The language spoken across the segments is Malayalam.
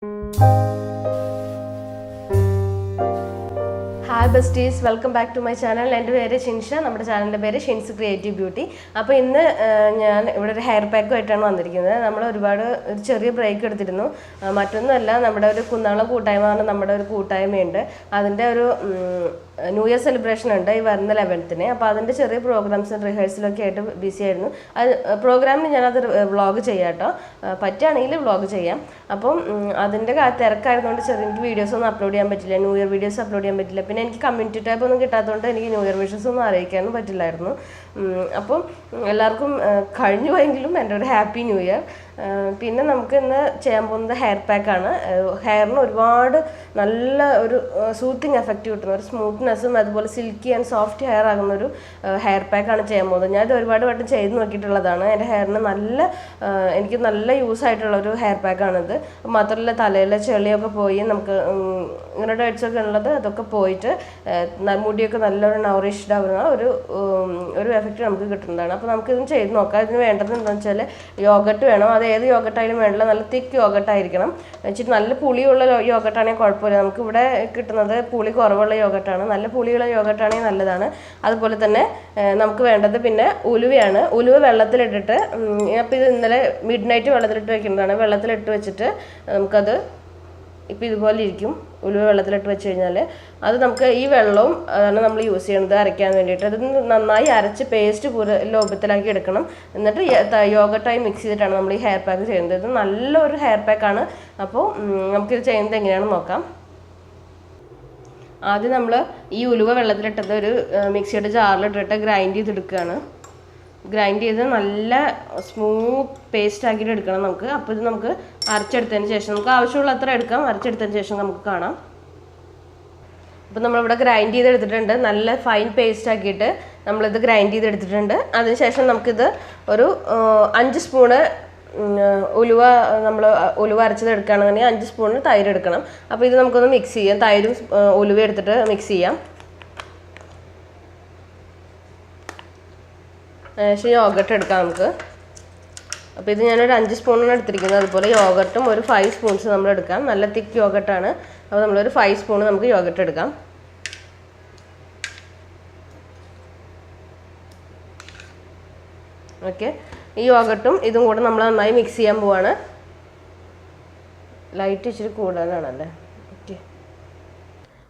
Hi besties, welcome back to my channel. എൻ്റെ പേര് ഷിൻഷ, നമ്മുടെ ചാനലിൻ്റെ പേര് ഷിൻസ് ക്രിയേറ്റീവ് ബ്യൂട്ടി. അപ്പോൾ ഇന്ന് ഞാൻ ഇവിടെ ഒരു ഹെയർ പാക്കുമായിട്ടാണ് വന്നിരിക്കുന്നത്. നമ്മൾ ഒരുപാട് ഒരു ചെറിയ ബ്രേക്ക് എടുത്തിരുന്നു. മറ്റൊന്നുമല്ല, നമ്മുടെ ഒരു കുന്നാളം കൂട്ടായ്മ പറഞ്ഞാൽ നമ്മുടെ ഒരു കൂട്ടായ്മയുണ്ട്. അതിൻ്റെ ഒരു ന്യൂ ഇയർ സെലിബ്രേഷൻ ഉണ്ട് ഈ വരുന്ന 11th. അപ്പോൾ അതിൻ്റെ ചെറിയ പ്രോഗ്രാംസും റിഹേഴ്സലൊക്കെ ആയിട്ട് ബിസി ആയിരുന്നു. അത് പ്രോഗ്രാമിന് ഞാനത് വ്ളോഗ് ചെയ്യാം കേട്ടോ, പറ്റുകയാണെങ്കിൽ വ്ളോഗ് ചെയ്യാം. അപ്പം അതിൻ്റെ തിരക്കായതുകൊണ്ട് എനിക്ക് വീഡിയോസൊന്നും അപ്ലോഡ് ചെയ്യാൻ പറ്റില്ല, ന്യൂ ഇയർ വീഡിയോസ് അപ്ലോഡ് ചെയ്യാൻ പറ്റില്ല. പിന്നെ എനിക്ക് കമ്മ്യൂണിറ്റി ടാബ് ഒന്നും കിട്ടാത്തതുകൊണ്ട് എനിക്ക് ന്യൂ ഇയർ വിഷസ് ഒന്നും അറിയിക്കാനും പറ്റില്ലായിരുന്നു. അപ്പം എല്ലാവർക്കും കഴിഞ്ഞു പോയെങ്കിലും എൻ്റെ ഒരു ഹാപ്പി ന്യൂ ഇയർ. പിന്നെ നമുക്ക് ഇന്ന് ചെയ്യാൻ പോകുന്നത് ഹെയർ പാക്കാണ്. ഹെയറിന് ഒരുപാട് നല്ല ഒരു സൂത്തിങ് എഫക്റ്റ് കിട്ടുന്ന ഒരു സ്മൂത്ത്നെസ്സും അതുപോലെ സിൽക്കി ആൻഡ് സോഫ്റ്റ് ഹെയർ ആകുന്നൊരു ഹെയർ പാക്കാണ് ചെയ്യാൻ പോകുന്നത്. ഞാനത് ഒരുപാട് വട്ടം ചെയ്ത് നോക്കിയിട്ടുള്ളതാണ്. എൻ്റെ ഹെയറിന് എനിക്ക് നല്ല യൂസ് ആയിട്ടുള്ളൊരു ഹെയർ പാക്കാണിത്. മാത്രമല്ല തലയിലെ ചെളിയൊക്കെ പോയി നമുക്ക് ഇങ്ങനെ ഡേറ്റ്സൊക്കെ ഉള്ളത് അതൊക്കെ പോയിട്ട് മുടിയൊക്കെ നല്ലൊരു നൗറിഷ്ഡ് ആവുന്ന ഒരു എഫക്റ്റ് നമുക്ക് കിട്ടുന്നതാണ്. അപ്പോൾ നമുക്കിതും ചെയ്ത് നോക്കാം. ഇതിന് വേണ്ടത് എന്താണെന്ന് വെച്ചാൽ യോഗട്ട് വേണം. അത് ഏത് യോഗട്ടായാലും വേണ്ടില്ല, നല്ല തിക്ക് യോഗട്ടായിരിക്കണം. വെച്ചിട്ട് നല്ല പുളിയുള്ള യോഗട്ടാണെങ്കിൽ കുഴപ്പമില്ല. നമുക്ക് ഇവിടെ കിട്ടുന്നത് പുളി കുറവുള്ള യോഗട്ടാണ്. നല്ല പുളിയുള്ള യോഗട്ടാണെങ്കിൽ നല്ലതാണ്. അതുപോലെ തന്നെ നമുക്ക് വേണ്ടത് പിന്നെ ഉലുവയാണ്. ഉലുവ വെള്ളത്തിലിട്ടിട്ട്, അപ്പോൾ ഇത് ഇന്നലെ മിഡ് നൈറ്റ് വെള്ളത്തിലിട്ട് വെക്കുന്നതാണ്. വെള്ളത്തിലിട്ട് വെച്ചിട്ട് നമുക്കത് ഇപ്പോൾ ഇതുപോലെ ഇരിക്കും. ഉലുവ വെള്ളത്തിലിട്ട് വെച്ച് കഴിഞ്ഞാൽ അത് നമുക്ക് ഈ വെള്ളവും അതാണ് നമ്മൾ യൂസ് ചെയ്യുന്നത് അരയ്ക്കാൻ വേണ്ടിയിട്ട്. അത് നന്നായി അരച്ച് പേസ്റ്റ് രൂപത്തിലാക്കി എടുക്കണം. എന്നിട്ട് യോഗട്ടായി മിക്സ് ചെയ്തിട്ടാണ് നമ്മൾ ഈ ഹെയർ പാക്ക് ചെയ്യുന്നത്. ഇത് നല്ലൊരു ഹെയർ പാക്കാണ്. അപ്പോൾ നമുക്കിത് ചെയ്യുന്നത് എങ്ങനെയാണെന്ന് നോക്കാം. ആദ്യം നമ്മൾ ഈ ഉലുവ വെള്ളത്തിലിട്ടത് ഒരു മിക്സിയുടെ ജാറിലിട്ടിട്ട് ഗ്രൈൻഡ് ചെയ്തെടുക്കുകയാണ്. ഗ്രൈൻഡ് ചെയ്ത് നല്ല സ്മൂത്ത് പേസ്റ്റ് ആക്കിയിട്ട് എടുക്കണം നമുക്ക്. അപ്പോൾ ഇത് നമുക്ക് അരച്ചെടുത്തതിന് ശേഷം നമുക്ക് ആവശ്യമുള്ള അത്ര എടുക്കാം. അരച്ചെടുത്തതിന് ശേഷം നമുക്ക് കാണാം. അപ്പോൾ നമ്മളിവിടെ ഗ്രൈൻഡ് ചെയ്തെടുത്തിട്ടുണ്ട്. നല്ല ഫൈൻ പേസ്റ്റ് ആക്കിയിട്ട് നമ്മളിത് ഗ്രൈൻഡ് ചെയ്തെടുത്തിട്ടുണ്ട്. അതിനുശേഷം നമുക്കിത് ഒരു 5 സ്പൂണ് ഉലുവ അരച്ചത് എടുക്കുകയാണെന്നുണ്ടെങ്കിൽ 5 സ്പൂണ് തൈര് എടുക്കണം. അപ്പോൾ ഇത് നമുക്കൊന്ന് മിക്സ് ചെയ്യാം. തൈരും ഉലുവ എടുത്തിട്ട് മിക്സ് ചെയ്യാം. ശേഷം യോഗട്ട് എടുക്കാം നമുക്ക്. അപ്പോൾ ഇത് ഞാനൊരു 5 സ്പൂണാണ് എടുത്തിരിക്കുന്നത്. അതുപോലെ യോഗട്ടും ഒരു 5 സ്പൂൺസ് നമ്മൾ എടുക്കാം. നല്ല തിക്ക് യോഗട്ടാണ്. അപ്പോൾ നമ്മളൊരു 5 സ്പൂൺ നമുക്ക് യോഗട്ട് എടുക്കാം. ഓക്കെ, ഈ യോഗട്ടും ഇതും കൂടെ നമ്മൾ നന്നായി മിക്സ് ചെയ്യാൻ പോവാണ്. ലൈറ്റ് ഇച്ചിരി കൂടുതലാണല്ലേ. ഓക്കെ,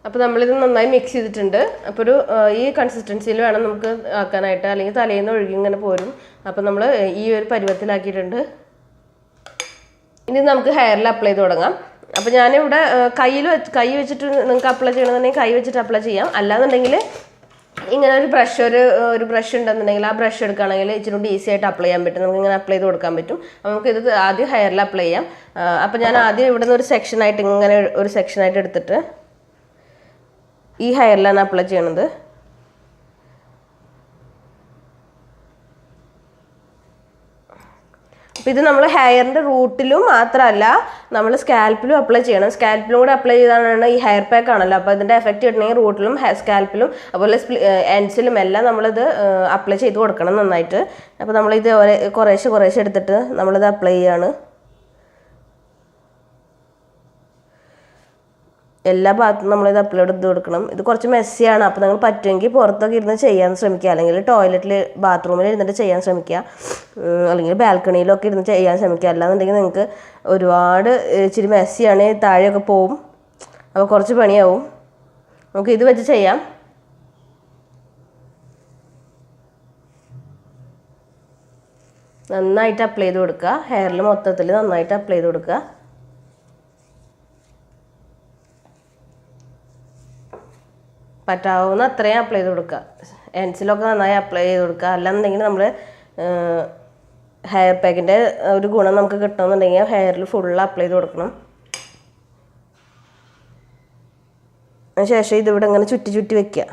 അപ്പോൾ നമ്മളിത് നന്നായി മിക്സ് ചെയ്തിട്ടുണ്ട്. അപ്പോൾ ഈ കൺസിസ്റ്റൻസിയിൽ വേണം നമുക്ക് ആക്കാനായിട്ട്, അല്ലെങ്കിൽ തലേന്ന് ഒഴുകി ഇങ്ങനെ പോരും. അപ്പോൾ നമ്മൾ ഈ ഒരു പരുവത്തിലാക്കിയിട്ടുണ്ട്. ഇനി നമുക്ക് ഹെയറിൽ അപ്ലൈ ചെയ്ത് തുടങ്ങാം. അപ്പോൾ ഞാനിവിടെ കൈ വെച്ചിട്ട് നിങ്ങൾക്ക് അപ്ലൈ ചെയ്യണമെന്നുണ്ടെങ്കിൽ കൈ വെച്ചിട്ട് അപ്ലൈ ചെയ്യാം. അല്ലാന്നുണ്ടെങ്കിൽ ഇങ്ങനെ ഒരു ബ്രഷ് ഉണ്ടെന്നുണ്ടെങ്കിൽ ആ ബ്രഷ് എടുക്കുകയാണെങ്കിൽ ഇച്ചിരി കൂടി ഈസി ആയിട്ട് അപ്ലൈ ചെയ്യാൻ പറ്റും. നമുക്ക് ഇങ്ങനെ അപ്ലൈ ചെയ്ത് കൊടുക്കാൻ പറ്റും. നമുക്ക് ഇത് ആദ്യം ഹെയറിൽ അപ്ലൈ ചെയ്യാം. അപ്പോൾ ഞാൻ ആദ്യം ഇവിടെ നിന്ന് ഒരു സെക്ഷനായിട്ട് എടുത്തിട്ട് ഈ ഹെയറിലാണ് അപ്ലൈ ചെയ്യണത്. അപ്പോൾ ഇത് നമ്മൾ ഹെയറിൻ്റെ റൂട്ടിലും മാത്രമല്ല നമ്മൾ സ്കാൽപ്പിലും അപ്ലൈ ചെയ്യണം. സ്കാൽപ്പിലും കൂടെ അപ്ലൈ ചെയ്താണ് ഈ ഹെയർ പാക്ക് ആണല്ലോ. അപ്പോൾ ഇതിൻ്റെ എഫക്റ്റ് കിട്ടണമെങ്കിൽ റൂട്ടിലും സ്കാൽപ്പിലും അതുപോലെ എൻഡ്സിലും എല്ലാം നമ്മളിത് അപ്ലൈ ചെയ്ത് കൊടുക്കണം നന്നായിട്ട്. അപ്പോൾ നമ്മളിത് കുറേശ്ശെ എടുത്തിട്ട് നമ്മളിത് അപ്ലൈ ചെയ്യാണ്. എല്ലാ ഭാഗത്തും നമ്മളിത് അപ്ലോഡ് ചെയ്ത് കൊടുക്കണം. ഇത് കുറച്ച് മെസ്സിയാണ്. അപ്പോൾ നിങ്ങൾ പറ്റുമെങ്കിൽ പുറത്തൊക്കെ ഇരുന്ന് ചെയ്യാൻ ശ്രമിക്കുക, അല്ലെങ്കിൽ ബാത്റൂമിൽ ഇരുന്നിട്ട് ചെയ്യാൻ ശ്രമിക്കുക, അല്ലെങ്കിൽ ബാൽക്കണിയിലൊക്കെ ഇരുന്ന് ചെയ്യാൻ ശ്രമിക്കുക. അല്ലാന്നുണ്ടെങ്കിൽ നിങ്ങൾക്ക് ഒരുപാട് ഇച്ചിരി മെസ്സിയാണ്, താഴെയൊക്കെ പോവും. അപ്പോൾ കുറച്ച് പണിയാവും. നമുക്ക് ഇത് വെച്ച് ചെയ്യാം. നന്നായിട്ട് അപ്ലൈ ചെയ്ത് കൊടുക്കുക. ഹെയറിൽ മൊത്തത്തിൽ നന്നായിട്ട് അപ്ലൈ ചെയ്ത് കൊടുക്കുക. പറ്റാവുന്ന അത്രയും അപ്ലൈ ചെയ്ത് കൊടുക്കുക. എൻസിലൊക്കെ നന്നായി അപ്ലൈ ചെയ്ത് കൊടുക്കുക. അല്ലാന്നുണ്ടെങ്കിൽ നമ്മൾ ഹെയർ പാക്കിൻ്റെ ഒരു ഗുണം നമുക്ക് കിട്ടണമെന്നുണ്ടെങ്കിൽ ഹെയറിൽ ഫുള്ള് അപ്ലൈ ചെയ്ത് കൊടുക്കണം. അതിനുശേഷം ഇതിവിടെ ഇങ്ങനെ ചുറ്റി വെക്കുക.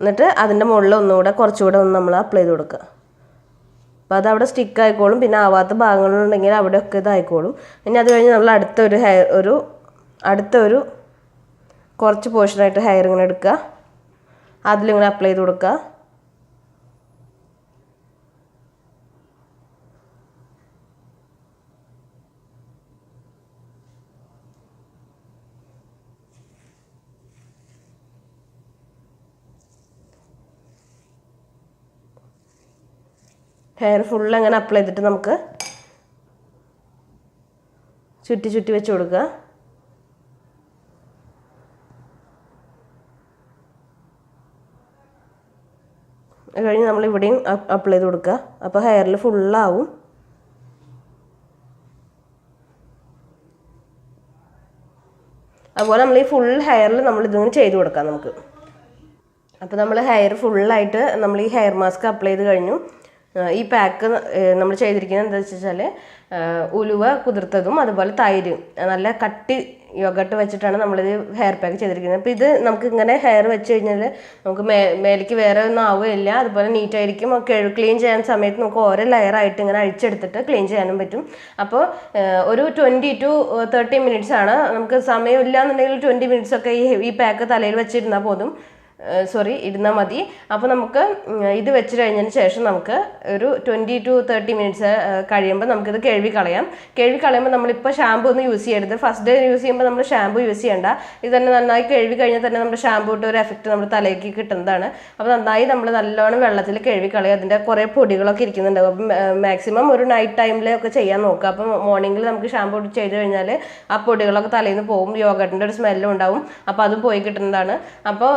എന്നിട്ട് അതിൻ്റെ മുകളിൽ കുറച്ചുകൂടെ നമ്മൾ അപ്ലൈ ചെയ്ത് കൊടുക്കുക. അപ്പോൾ അതവിടെ സ്റ്റിക്ക് ആയിക്കോളും. പിന്നെ ആവാത്ത ഭാഗങ്ങളുണ്ടെങ്കിൽ അവിടെയൊക്കെ ഇതായിക്കോളും. പിന്നെ അത് കഴിഞ്ഞ് നമ്മൾ അടുത്തൊരു കുറച്ച് പോർഷനായിട്ട് ഹെയർ ഇങ്ങനെ എടുക്കുക, അതിലിങ്ങനെ അപ്ലൈ ചെയ്ത് കൊടുക്കുക. ഹെയർ ഫുൾ അങ്ങനെ അപ്ലൈ ചെയ്തിട്ട് നമുക്ക് ചുറ്റി ചുറ്റി വെച്ച് കൊടുക്കുക. അത് കഴിഞ്ഞ് നമ്മൾ ഇവിടെയും അപ്ലൈ ചെയ്ത് കൊടുക്കുക. അപ്പോൾ ഹെയറിൽ ഫുള്ളാവും. അതുപോലെ നമ്മൾ ഈ ഫുൾ ഹെയറിൽ നമ്മൾ ഇതിങ്ങനെ ചെയ്ത് കൊടുക്കാം നമുക്ക്. അപ്പോൾ നമ്മൾ ഹെയർ ഫുള്ളായിട്ട് നമ്മൾ ഈ ഹെയർ മാസ്ക് അപ്ലൈ ചെയ്ത് കഴിഞ്ഞു. ഈ പാക്ക് നമ്മൾ ചെയ്തിരിക്കുന്നത് എന്താ വെച്ചാൽ ഉലുവ കുതിർത്തതും അതുപോലെ തൈര് നല്ല കട്ടി യോഗട്ട് വെച്ചിട്ടാണ് നമ്മളിത് ഹെയർ പാക്ക് ചെയ്തിരിക്കുന്നത്. അപ്പോൾ ഇത് നമുക്ക് ഇങ്ങനെ ഹെയർ വെച്ച് കഴിഞ്ഞാൽ നമുക്ക് മേലേക്ക് വേറെ ഒന്നും ആവുകയില്ല. അതുപോലെ നീറ്റായിരിക്കും. ക്ലീൻ ചെയ്യാൻ സമയത്ത് നമുക്ക് ഓരോ ലെയറായിട്ട് ഇങ്ങനെ അഴിച്ചെടുത്തിട്ട് ക്ലീൻ ചെയ്യാനും പറ്റും. അപ്പോൾ ഒരു 20 to 30 മിനിറ്റ്സ് ആണ്. നമുക്ക് സമയമില്ല എന്നുണ്ടെങ്കിൽ 20 മിനിറ്റ്സ് ഒക്കെ ഈ പാക്ക് തലയിൽ വെച്ചിരുന്നാൽ പോലും ഇരുന്നാൽ മതി. അപ്പോൾ നമുക്ക് ഇത് വെച്ച് കഴിഞ്ഞതിന് ശേഷം നമുക്ക് ഒരു 20 to 30 മിനിറ്റ്സ് കഴിയുമ്പോൾ നമുക്കിത് കഴുകി കളയുമ്പോൾ നമ്മളിപ്പോൾ ഷാമ്പു ഒന്നും യൂസ് ചെയ്യരുത്. ഫസ്റ്റ് ഡേ യൂസ് ചെയ്യുമ്പോൾ നമ്മൾ ഷാമ്പു യൂസ് ചെയ്യേണ്ട. ഇത് തന്നെ നന്നായി കഴുകി കഴിഞ്ഞാൽ തന്നെ നമ്മുടെ ഷാമ്പു ഇട്ട് ഒരു എഫക്റ്റ് നമ്മുടെ തലയ്ക്ക് കിട്ടുന്നതാണ്. അപ്പോൾ നന്നായി നമ്മൾ നല്ലോണം വെള്ളത്തിൽ കഴുകി കളയുക. അതിൻ്റെ കുറേ പൊടികളൊക്കെ ഇരിക്കുന്നുണ്ടാവും. അപ്പം മാക്സിമം ഒരു നൈറ്റ് ടൈമിലൊക്കെ ചെയ്യാൻ നോക്കുക. അപ്പം മോർണിംഗിൽ നമുക്ക് ഷാമ്പു ചെയ്ത് കഴിഞ്ഞാൽ ആ പൊടികളൊക്കെ തലയിൽ നിന്ന് പോകും. യോഗട്ടിൻ്റെ ഒരു സ്മെല്ലും ഉണ്ടാവും. അപ്പോൾ അതും പോയി കിട്ടുന്നതാണ്. അപ്പോൾ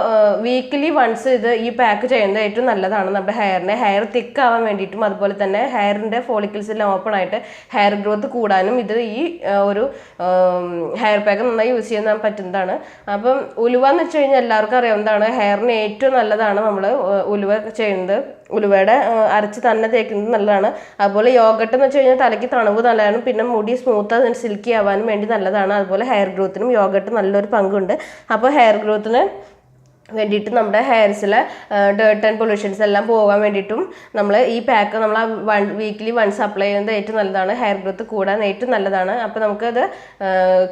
വീക്കിലി വൺസ് ഈ പാക്ക് ചെയ്യുന്നത് ഏറ്റവും നല്ലതാണ് നമ്മുടെ ഹെയർ തിക്ക് ആവാൻ വേണ്ടിയിട്ടും അതുപോലെ തന്നെ ഹെയറിൻ്റെ ഫോളിക്കിൾസ് എല്ലാം ഓപ്പൺ ആയിട്ട് ഹെയർ ഗ്രോത്ത് കൂടാനും ഇത് ഈ ഒരു ഹെയർ പാക്ക് നന്നായി യൂസ് ചെയ്യാൻ പറ്റുന്നതാണ്. അപ്പം ഉലുവ എന്ന് വെച്ച് കഴിഞ്ഞാൽ എല്ലാവർക്കും അറിയാവുന്നതാണ്. ഹെയറിന് ഏറ്റവും നല്ലതാണ് നമ്മൾ ഉലുവ ചെയ്യുന്നത്. ഉലുവയുടെ അരച്ച് തന്നെ തേക്കുന്നത് നല്ലതാണ്. അതുപോലെ യോഗട്ട് എന്ന് വെച്ച് കഴിഞ്ഞാൽ തലയ്ക്ക് തണുവ് നല്ലതാണ്. പിന്നെ മുടി സ്മൂത്ത് സിൽക്കി ആവാനും വേണ്ടി നല്ലതാണ്. അതുപോലെ ഹെയർ ഗ്രോത്തിനും യോഗട്ട് നല്ലൊരു പങ്കുണ്ട്. അപ്പോൾ ഹെയർ ഗ്രോത്തിന് വേണ്ടിയിട്ട് നമ്മുടെ ഹെയർസിലെ ഡേർട്ട് ആൻഡ് പൊല്യൂഷൻസ് എല്ലാം പോകാൻ വേണ്ടിയിട്ടും നമ്മൾ ഈ പാക്ക് നമ്മൾ വീക്കിലി വൺസ് അപ്ലൈ ചെയ്യുന്നത് ഏറ്റവും നല്ലതാണ്. ഹെയർ ഗ്രോത്ത് കൂടാൻ ഏറ്റവും നല്ലതാണ്. അപ്പോൾ നമുക്കത്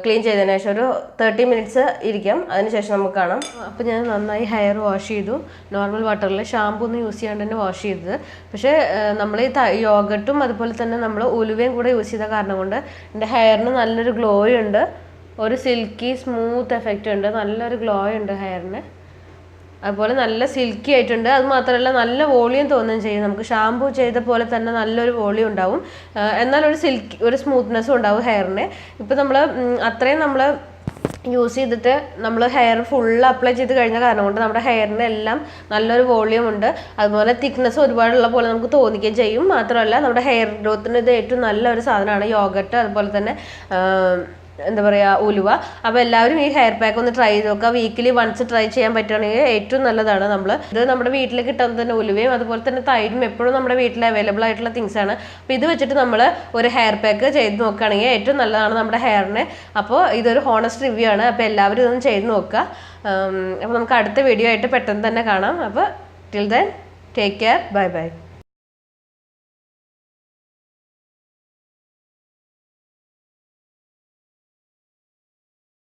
ക്ലീൻ ചെയ്തതിന് ശേഷം ഒരു 30 മിനിറ്റ്സ് ഇരിക്കാം. അതിനുശേഷം നമുക്ക് കാണാം. അപ്പോൾ ഞാൻ നന്നായി ഹെയർ വാഷ് ചെയ്തു. നോർമൽ വാട്ടറിൽ ഷാമ്പൂ ഒന്നും യൂസ് ചെയ്യാണ്ട് തന്നെ വാഷ് ചെയ്തത്. പക്ഷേ നമ്മൾ ഈ യോഗട്ടും അതുപോലെ തന്നെ നമ്മൾ ഉലുവയും കൂടെ യൂസ് ചെയ്ത കാരണം കൊണ്ട് എൻ്റെ ഹെയറിന് നല്ലൊരു ഗ്ലോ ഉണ്ട്. ഒരു സിൽക്കി സ്മൂത്ത് എഫക്റ്റ് ഉണ്ട്. നല്ലൊരു ഗ്ലോ ഉണ്ട് ഹെയറിന്. അതുപോലെ നല്ല സിൽക്കി ആയിട്ടുണ്ട്. അത് മാത്രമല്ല നല്ല വോളിയം തോന്നുകയും ചെയ്യും. നമുക്ക് ഷാമ്പൂ ചെയ്ത പോലെ തന്നെ നല്ലൊരു വോളിയം ഉണ്ടാവും. എന്നാൽ ഒരു സ്മൂത്ത്നെസ്സും ഉണ്ടാവും ഹെയറിന്. ഇപ്പം നമ്മൾ അത്രയും നമ്മൾ യൂസ് ചെയ്തിട്ട് നമ്മൾ ഹെയർ ഫുൾ അപ്ലൈ ചെയ്ത് കഴിഞ്ഞ കാരണം കൊണ്ട് നമ്മുടെ ഹെയറിന് എല്ലാം നല്ലൊരു വോളിയം ഉണ്ട്. അതുപോലെ തിക്നെസ് ഒരുപാടുള്ള പോലെ നമുക്ക് തോന്നിക്കുകയും ചെയ്യും. മാത്രമല്ല നമ്മുടെ ഹെയർ ഗ്രോത്തിന് ഇത് ഏറ്റവും നല്ലൊരു സാധനമാണ് യോഗട്ട്. അതുപോലെ തന്നെ എന്താ പറയുക ഉലുവ. അപ്പോൾ എല്ലാവരും ഈ ഹെയർ പാക്ക് ഒന്ന് ട്രൈ ചെയ്ത് നോക്കുക. വീക്കിലി വൺസ് ട്രൈ ചെയ്യാൻ പറ്റുകയാണെങ്കിൽ ഏറ്റവും നല്ലതാണ്. ഇത് നമ്മുടെ വീട്ടിൽ കിട്ടുന്നത് തന്നെ ഉലുവയും അതുപോലെ തന്നെ തൈരും എപ്പോഴും നമ്മുടെ വീട്ടിൽ അവൈലബിൾ ആയിട്ടുള്ള തിങ്സ് ആണ്. അപ്പോൾ ഇത് വെച്ചിട്ട് നമ്മൾ ഒരു ഹെയർ പാക്ക് ചെയ്ത് നോക്കുകയാണെങ്കിൽ ഏറ്റവും നല്ലതാണ് നമ്മുടെ ഹെയറിന്. അപ്പോൾ ഇതൊരു ഹോണസ്റ്റ് റിവ്യൂ ആണ്. അപ്പോൾ എല്ലാവരും ഇതൊന്ന് ചെയ്ത് നോക്കുക. അപ്പോൾ നമുക്ക് അടുത്ത വീഡിയോ ആയിട്ട് പെട്ടെന്ന് തന്നെ കാണാം. അപ്പോൾ till then take care. Bye bye.